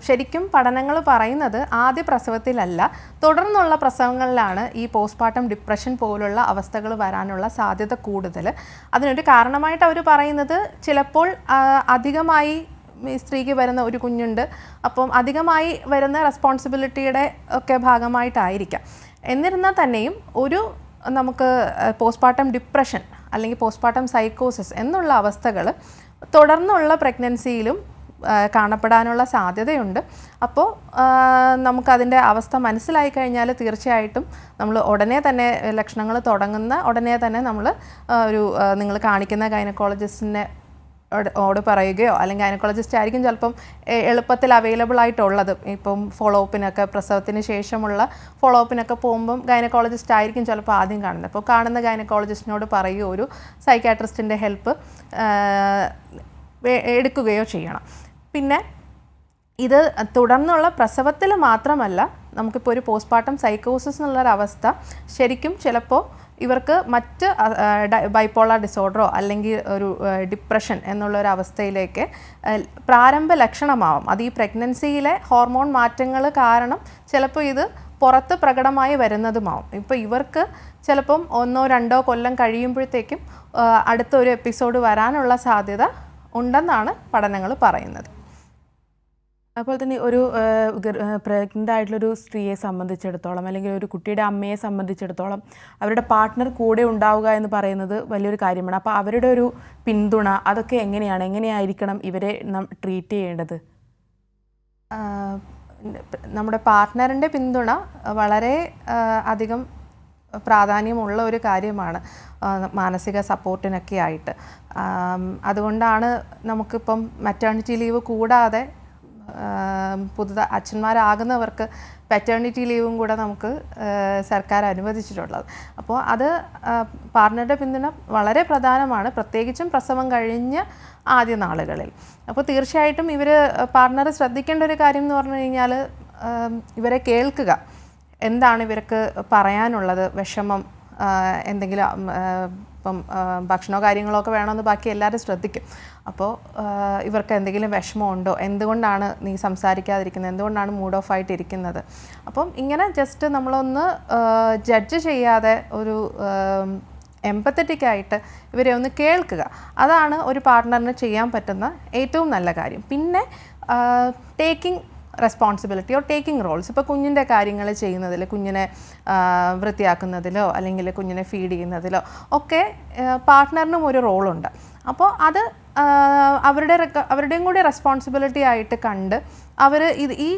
ശരിക്കും പഠനങ്ങൾ പറയുന്നത് ആദ്യ പ്രസവത്തിലല്ല, തുടർന്നുള്ള പ്രസവങ്ങളിലാണ് ഈ പോസ്റ്റ്മോർട്ടം ഡിപ്രഷൻ പോലുള്ള അവസ്ഥകൾ വരാനുള്ള സാധ്യത കൂടുതൽ. അതിനൊരു കാരണമായിട്ട് അവർ പറയുന്നത് ചിലപ്പോൾ അധികമായി സ്ത്രീക്ക് വരുന്ന ഒരു കുഞ്ഞുണ്ട്, അപ്പം അധികമായി വരുന്ന റെസ്പോൺസിബിലിറ്റിയുടെ ഒക്കെ ഭാഗമായിട്ടായിരിക്കാം. എന്നിരുന്നാൽ തന്നെയും നമുക്ക് പോസ്റ്റ്മോർട്ടം ഡിപ്രഷൻ അല്ലെങ്കിൽ പോസ്റ്റ്മോർട്ടം സൈക്കോസിസ് എന്നുള്ള അവസ്ഥകൾ തുടർന്നുള്ള പ്രഗ്നൻസിയിലും കാണപ്പെടാനുള്ള സാധ്യതയുണ്ട്. അപ്പോൾ നമുക്കതിൻ്റെ അവസ്ഥ മനസ്സിലായി കഴിഞ്ഞാൽ തീർച്ചയായിട്ടും നമ്മൾ ഉടനെ തന്നെ ലക്ഷണങ്ങൾ തുടങ്ങുന്ന ഉടനെ തന്നെ നമ്മൾ നിങ്ങൾ കാണിക്കുന്ന ഗൈനക്കോളജിസ്റ്റിനെ ഓട് പറയുകയോ, അല്ലെങ്കിൽ ഗൈനക്കോളജിസ്റ്റ് ആയിരിക്കും ചിലപ്പം എളുപ്പത്തിൽ അവൈലബിൾ ആയിട്ടുള്ളത്. ഇപ്പം ഫോളോ അപ്പിനൊക്കെ പ്രസവത്തിന് ശേഷമുള്ള ഫോളോ അപ്പിനൊക്കെ പോകുമ്പം ഗൈനക്കോളജിസ്റ്റ് ആയിരിക്കും ചിലപ്പോൾ ആദ്യം കാണുന്നത്. അപ്പോൾ കാണുന്ന ഗൈനക്കോളജിസ്റ്റിനോട് പറയുകയോ ഒരു സൈക്കാട്രിസ്റ്റിൻ്റെ ഹെൽപ്പ് എടുക്കുകയോ ചെയ്യണം. പിന്നെ ഇത് തുടർന്നുള്ള പ്രസവത്തിൽ മാത്രമല്ല, നമുക്കിപ്പോൾ ഒരു പോസ്റ്റ്മോർട്ടം സൈക്കോസിസ് എന്നുള്ളൊരവസ്ഥ ശരിക്കും ചിലപ്പോൾ ഇവർക്ക് മറ്റ് ബൈപ്പോളാർ ഡിസോർഡറോ അല്ലെങ്കിൽ ഒരു ഡിപ്രഷൻ എന്നുള്ളൊരവസ്ഥയിലേക്ക് പ്രാരംഭ ലക്ഷണമാവും. അത് ഈ പ്രഗ്നൻസിയിലെ ഹോർമോൺ മാറ്റങ്ങൾ കാരണം ചിലപ്പോൾ ഇത് പുറത്ത് പ്രകടമായി വരുന്നതുമാവും. ഇപ്പോൾ ഇവർക്ക് ചിലപ്പം 1-2 കൊല്ലം കഴിയുമ്പോഴത്തേക്കും അടുത്തൊരു എപ്പിസോഡ് വരാനുള്ള സാധ്യത ഉണ്ടെന്നാണ് പഠനങ്ങൾ പറയുന്നത്. അതുപോലെ തന്നെ ഒരു പ്രഗ്നൻ്റ് ആയിട്ടുള്ളൊരു സ്ത്രീയെ സംബന്ധിച്ചിടത്തോളം അല്ലെങ്കിൽ ഒരു കുട്ടിയുടെ അമ്മയെ സംബന്ധിച്ചിടത്തോളം അവരുടെ പാർട്ട്ണർ കൂടെ ഉണ്ടാവുക എന്ന് പറയുന്നത് വലിയൊരു കാര്യമാണ്. അപ്പോൾ അവരുടെ ഒരു പിന്തുണ അതൊക്കെ എങ്ങനെയായിരിക്കണം ഇവരെ ട്രീറ്റ് ചെയ്യേണ്ടത്? നമ്മുടെ പാർട്ട്ണറിൻ്റെ പിന്തുണ വളരെ അധികം പ്രാധാന്യമുള്ള ഒരു കാര്യമാണ് മാനസിക സപ്പോർട്ടിനൊക്കെ ആയിട്ട്. അതുകൊണ്ടാണ് നമുക്കിപ്പം മെറ്റേണിറ്റി ലീവ് കൂടാതെ അച്ഛന്മാരാകുന്നവർക്ക് പാറ്റേണിറ്റി ലീവും കൂടെ നമുക്ക് സർക്കാർ അനുവദിച്ചിട്ടുള്ളത്. അപ്പോൾ അത് പാർട്ട്ണറുടെ പിന്തുണ വളരെ പ്രധാനമാണ്, പ്രത്യേകിച്ചും പ്രസവം കഴിഞ്ഞ് ആദ്യ നാളുകളിൽ. അപ്പോൾ തീർച്ചയായിട്ടും പാർട്ട്ണർ ശ്രദ്ധിക്കേണ്ട ഒരു കാര്യം എന്ന് പറഞ്ഞു കഴിഞ്ഞാൽ ഇവരെ കേൾക്കുക. എന്താണ് ഇവർക്ക് പറയാനുള്ളത്? വിഷമം, എന്തെങ്കിലും ഇപ്പം ഭക്ഷണമോ കാര്യങ്ങളോ ഒക്കെ വേണമെന്ന് ബാക്കി എല്ലാവരും ശ്രദ്ധിക്കും. അപ്പോൾ ഇവർക്ക് എന്തെങ്കിലും വിഷമമുണ്ടോ, എന്തുകൊണ്ടാണ് നീ സംസാരിക്കാതിരിക്കുന്നത്, എന്തുകൊണ്ടാണ് മൂഡ് ഓഫ് ആയിട്ടിരിക്കുന്നത്? അപ്പം ഇങ്ങനെ ജസ്റ്റ് നമ്മളൊന്ന് ജഡ്ജ് ചെയ്യാതെ ഒരു എംപത്തറ്റിക് ആയിട്ട് ഇവരെ ഒന്ന് കേൾക്കുക. അതാണ് ഒരു പാർട്ട്ണറിന് ചെയ്യാൻ പറ്റുന്ന ഏറ്റവും നല്ല കാര്യം. പിന്നെ taking responsibility or taking roles. ഇപ്പോൾ കുഞ്ഞിൻ്റെ കാര്യങ്ങൾ ചെയ്യുന്നതിൽ, കുഞ്ഞിനെ വൃത്തിയാക്കുന്നതിലോ അല്ലെങ്കിൽ കുഞ്ഞിനെ ഫീഡ് ചെയ്യുന്നതിലോ ഒക്കെ പാർട്ട്ണറിനും ഒരു റോളുണ്ട്. അപ്പോൾ അത് അവരുടെയും കൂടി റെസ്പോൺസിബിലിറ്റി ആയിട്ട് കണ്ട് അവർ ഈ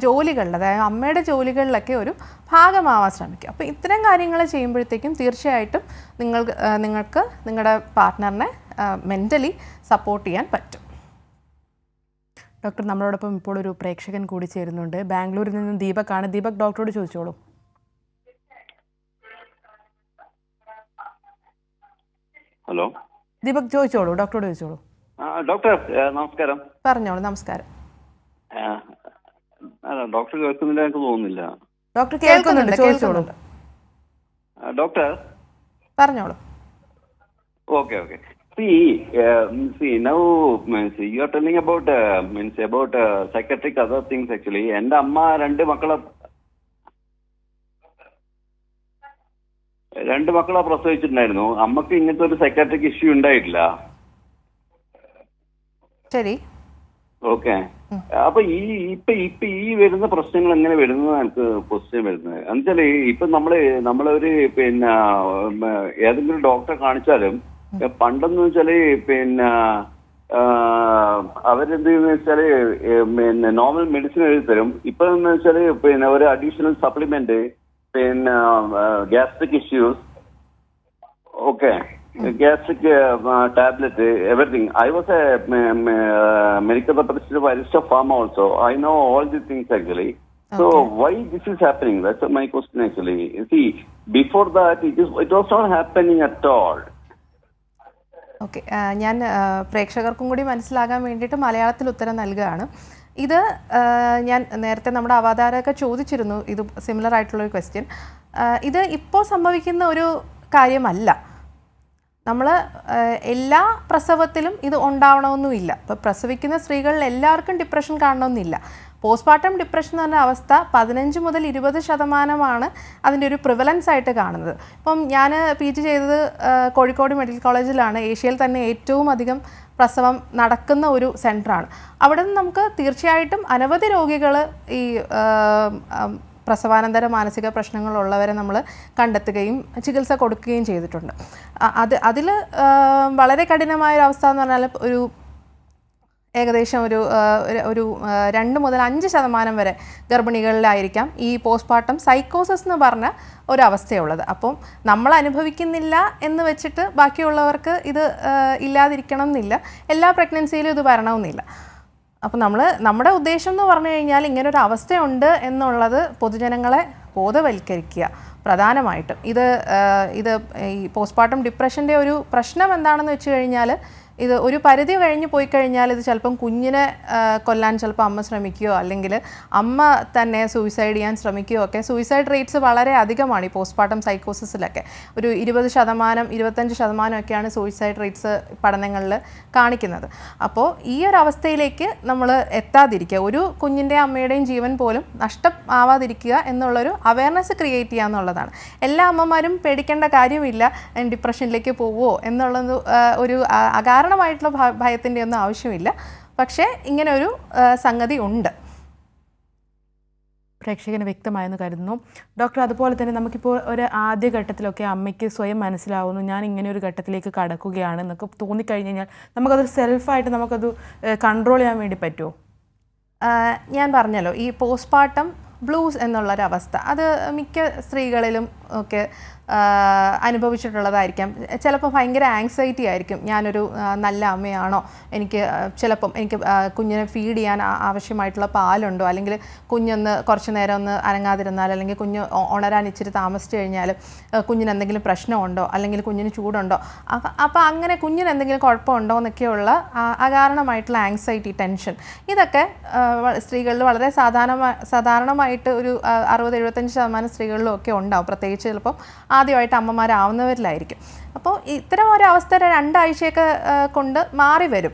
ജോലികളിൽ, അതായത് അമ്മയുടെ ജോലികളിലൊക്കെ ഒരു ഭാഗമാവാൻ ശ്രമിക്കുക. അപ്പോൾ ഇത്തരം കാര്യങ്ങൾ ചെയ്യുമ്പോഴത്തേക്കും തീർച്ചയായിട്ടും നിങ്ങൾക്ക് നിങ്ങളുടെ പാർട്ട്ണറിനെ മെൻ്റലി സപ്പോർട്ട് ചെയ്യാൻ പറ്റും. ഡോക്ടർ, നമ്മളോടൊപ്പം ഇപ്പോൾ ഒരു പ്രേക്ഷകൻ കൂടി ചേരുന്നുണ്ട്. ബാംഗ്ലൂരിൽ നിന്നും ദീപക് ആണ്. ദീപക്, ഡോക്ടറോട് ചോദിച്ചോളൂ. ഹലോ ദീപക് ചോദിച്ചോളൂ, ഡോക്ടറോട് ചോദിച്ചോളൂ. ഡോക്ടർ നമസ്കാരം. പറഞ്ഞോളൂ. നമസ്കാരം. ഡോക്ടർ കേൾക്കുന്നില്ല, എനിക്ക് തോന്നുന്നില്ല. ഡോക്ടർ കേൾക്കുന്നുണ്ട്, ചോദിച്ചോളൂ. ഡോക്ടർ പറഞ്ഞോളൂ. Okay. See, now you are telling about psychiatric other things actually. എൻ്റെ അമ്മ രണ്ട് മക്കളെ പ്രസവിച്ചിട്ടുണ്ടായിരുന്നു. അമ്മക്ക് ഇങ്ങനത്തെ ഒരു സൈക്കാട്രിക് ഇഷ്യൂ ഉണ്ടായിട്ടില്ല. ശരി. ഓക്കെ. അപ്പൊ ഈ വരുന്ന പ്രശ്നങ്ങൾ എങ്ങനെ വരുന്നത് എനിക്ക് ക്വസ്റ്റ്യൻ വരുന്നത് എന്നുവെച്ചാല് ഇപ്പൊ നമ്മളൊരു ഏതെങ്കിലും ഡോക്ടറെ കാണിച്ചാലും പണ്ടെന്ന് വെച്ചാല് അവരെന്ത് ചെയ്യുന്ന വെച്ചാല് നോർമൽ മെഡിസിൻ എഴുതി തരും. ഇപ്പൊ എന്ന് വെച്ചാല് ഒരു additional supplement, gastric issues, okay, gastric tablet, everything. I was a medical representative of Arista Pharma also. I know all these things actually. So why this is happening? That's my question actually. You see, before that it was not happening at all. Okay, ഞാൻ പ്രേക്ഷകർക്കും കൂടി മനസ്സിലാകാൻ വേണ്ടിയിട്ട് മലയാളത്തിൽ ഉത്തരം നൽകുകയാണ്. ഇത് ഞാൻ നേരത്തെ നമ്മുടെ അവതാരമൊക്കെ ചോദിച്ചിരുന്നു, ഇത് സിമിലർ ആയിട്ടുള്ളൊരു ക്വസ്റ്റ്യൻ. ഇത് ഇപ്പോൾ സംഭവിക്കുന്ന ഒരു കാര്യമല്ല. നമ്മൾ എല്ലാ പ്രസവത്തിലും ഇത് ഉണ്ടാവണമെന്നുമില്ല. ഇപ്പോൾ പ്രസവിക്കുന്ന സ്ത്രീകളിൽ എല്ലാവർക്കും ഡിപ്രഷൻ കാണണമെന്നില്ല. പോസ്റ്റ്മോർട്ടം ഡിപ്രഷൻ എന്ന് പറഞ്ഞ അവസ്ഥ 15 മുതൽ 20% അതിൻ്റെ ഒരു പ്രിവലൻസ് ആയിട്ട് കാണുന്നത്. ഇപ്പം ഞാൻ PG ചെയ്തത് കോഴിക്കോട് മെഡിക്കൽ കോളേജിലാണ്. ഏഷ്യയിൽ തന്നെ ഏറ്റവും അധികം പ്രസവം നടക്കുന്ന ഒരു സെൻറ്ററാണ്. അവിടെ നിന്ന് നമുക്ക് തീർച്ചയായിട്ടും അനവധി രോഗികൾ ഈ പ്രസവാനന്തര മാനസിക പ്രശ്നങ്ങളുള്ളവരെ നമ്മൾ കണ്ടെത്തുകയും ചികിത്സ കൊടുക്കുകയും ചെയ്തിട്ടുണ്ട്. അതിൽ വളരെ കഠിനമായൊരവസ്ഥ എന്ന് പറഞ്ഞാൽ ഏകദേശം ഒരു 2 മുതൽ 5% വരെ ഗർഭിണികളിലായിരിക്കാം ഈ പോസ്റ്റ്മോർട്ടം സൈക്കോസിസ് എന്ന് പറഞ്ഞ ഒരവസ്ഥയുള്ളത്. അപ്പം നമ്മൾ അനുഭവിക്കുന്നില്ല എന്ന് വെച്ചിട്ട് ബാക്കിയുള്ളവർക്ക് ഇത് ഇല്ലാതിരിക്കണം എന്നില്ല. എല്ലാ പ്രഗ്നൻസിയിലും ഇത് വരണമെന്നില്ല. അപ്പം നമ്മുടെ ഉദ്ദേശം എന്ന് പറഞ്ഞു കഴിഞ്ഞാൽ ഇങ്ങനൊരു അവസ്ഥയുണ്ട് എന്നുള്ളത് പൊതുജനങ്ങളെ ബോധവൽക്കരിക്കുക പ്രധാനമായിട്ടും. ഇത് ഈ പോസ്റ്റ്മോർട്ടം ഡിപ്രഷൻ്റെ ഒരു പ്രശ്നം എന്താണെന്ന് വെച്ച് കഴിഞ്ഞാൽ ഇത് ഒരു പരിധി കഴിഞ്ഞ് പോയി കഴിഞ്ഞാൽ ഇത് ചിലപ്പം കുഞ്ഞിനെ കൊല്ലാൻ ചിലപ്പോൾ അമ്മ ശ്രമിക്കുകയോ അല്ലെങ്കിൽ അമ്മ തന്നെ സൂയിസൈഡ് ചെയ്യാൻ ശ്രമിക്കുകയോ ഒക്കെ. സൂയിസൈഡ് റേറ്റ്സ് വളരെ അധികമാണ് ഈ പോസ്റ്റ്മോർട്ടം സൈക്കോസിസിലൊക്കെ. ഒരു 20%, 25% ഒക്കെയാണ് സൂയിസൈഡ് റേറ്റ്സ് പഠനങ്ങളിൽ കാണിക്കുന്നത്. അപ്പോൾ ഈ ഒരു അവസ്ഥയിലേക്ക് നമ്മൾ എത്താതിരിക്കുക, ഒരു കുഞ്ഞിൻ്റെ അമ്മയുടെയും ജീവൻ പോലും നഷ്ടമാവാതിരിക്കുക എന്നുള്ളൊരു അവയർനെസ് ക്രിയേറ്റ് ചെയ്യുക എന്നുള്ളതാണ്. എല്ലാ അമ്മമാരും പേടിക്കേണ്ട കാര്യമില്ല ഡിപ്രഷനിലേക്ക് പോവുമോ എന്നുള്ളത് ഒരു അകാരണമായിട്ടുള്ള ഭയത്തിൻ്റെ ഒന്നും ആവശ്യമില്ല. പക്ഷേ ഇങ്ങനെ ഒരു സംഗതി ഉണ്ട്. പ്രേക്ഷകന് വ്യക്തമായെന്ന് കരുതുന്നു. ഡോക്ടർ, അതുപോലെ തന്നെ നമുക്കിപ്പോൾ ഒരു ആദ്യഘട്ടത്തിലൊക്കെ അമ്മയ്ക്ക് സ്വയം മനസ്സിലാവുന്നു ഞാൻ ഇങ്ങനെ ഒരു ഘട്ടത്തിലേക്ക് കടക്കുകയാണ് എന്നൊക്കെ തോന്നിക്കഴിഞ്ഞ് കഴിഞ്ഞാൽ നമുക്കതൊരു സെൽഫായിട്ട് നമുക്കത് കൺട്രോൾ ചെയ്യാൻ വേണ്ടി പറ്റുമോ? ഞാൻ പറഞ്ഞല്ലോ, ഈ പോസ്റ്റ്മോർട്ടം ബ്ലൂസ് എന്നുള്ളൊരവസ്ഥ അത് മിക്ക സ്ത്രീകളിലും ഒക്കെ അനുഭവിച്ചിട്ടുള്ളതായിരിക്കാം. ചിലപ്പോൾ ഭയങ്കര ആങ്സൈറ്റി ആയിരിക്കും. ഞാനൊരു നല്ല അമ്മയാണോ, എനിക്ക് കുഞ്ഞിനെ ഫീഡ് ചെയ്യാൻ ആവശ്യമായിട്ടുള്ള പാലുണ്ടോ, അല്ലെങ്കിൽ കുഞ്ഞൊന്ന് കുറച്ച് നേരം ഒന്ന് അനങ്ങാതിരുന്നാൽ, അല്ലെങ്കിൽ കുഞ്ഞ് ഉണരാൻ ഇച്ചിരി താമസിച്ച് കഴിഞ്ഞാൽ കുഞ്ഞിന് എന്തെങ്കിലും പ്രശ്നമുണ്ടോ, അല്ലെങ്കിൽ കുഞ്ഞിന് ചൂടുണ്ടോ, അപ്പോൾ അങ്ങനെ കുഞ്ഞിന് എന്തെങ്കിലും കുഴപ്പമുണ്ടോ എന്നൊക്കെയുള്ള അകാരണമായിട്ടുള്ള ആങ്സൈറ്റി, ടെൻഷൻ, ഇതൊക്കെ സ്ത്രീകളിൽ വളരെ സാധാരണമായിട്ട് ഒരു 60-75% സ്ത്രീകളിലും ഒക്കെ ഉണ്ടാവും. പ്രത്യേകിച്ച് ചിലപ്പം ആദ്യമായിട്ട് അമ്മമാരാവുന്നവരിലായിരിക്കും. അപ്പോൾ ഇത്തരം ഒരവസ്ഥ 2 ആഴ്ചയൊക്കെ കൊണ്ട് മാറി വരും.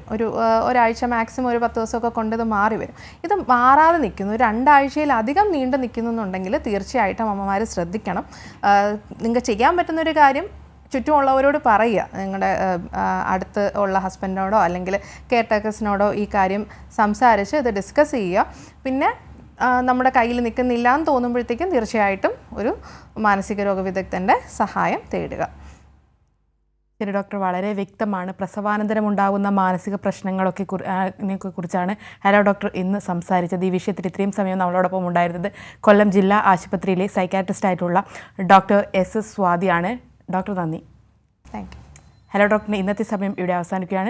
ഒരാഴ്ച മാക്സിമം ഒരു 10 ദിവസമൊക്കെ കൊണ്ട് ഇത് മാറി വരും. ഇത് മാറാതെ നിൽക്കുന്നു, 2 ആഴ്ചയിലധികം നീണ്ടു നിൽക്കുന്നുണ്ടെങ്കിൽ തീർച്ചയായിട്ടും അമ്മമാർ ശ്രദ്ധിക്കണം. നിങ്ങൾക്ക് ചെയ്യാൻ പറ്റുന്നൊരു കാര്യം ചുറ്റുമുള്ളവരോട് പറയുക. നിങ്ങളുടെ അടുത്ത് ഉള്ള ഹസ്ബൻഡിനോടോ അല്ലെങ്കിൽ കെയർ ടേക്കേഴ്സിനോടോ ഈ കാര്യം സംസാരിച്ച് ഇത് ഡിസ്കസ് ചെയ്യുക. പിന്നെ നമ്മുടെ കയ്യിൽ നിൽക്കുന്നില്ല എന്ന് തോന്നുമ്പോഴത്തേക്കും തീർച്ചയായിട്ടും ഒരു മാനസിക രോഗ വിദഗ്ധൻ്റെ സഹായം തേടുക. ശരി ഡോക്ടർ, വളരെ വ്യക്തമാണ്. പ്രസവാനന്തരം ഉണ്ടാകുന്ന മാനസിക പ്രശ്നങ്ങളൊക്കെ കുറിച്ചാണ് ഹലോ ഡോക്ടർ ഇന്ന് സംസാരിച്ചത്. ഈ വിഷയത്തിൽ ഇത്രയും സമയം നമ്മളോടൊപ്പം ഉണ്ടായിരുന്നത് കൊല്ലം ജില്ലാ ആശുപത്രിയിലെ സൈക്കാട്രിസ്റ്റ് ആയിട്ടുള്ള ഡോക്ടർ SS സ്വാതിയാണ്. ഡോക്ടർ നന്ദി. Thank you. ഹലോ ഡോക്ടറിന് ഇന്നത്തെ സമയം ഇവിടെ അവസാനിക്കുകയാണ്.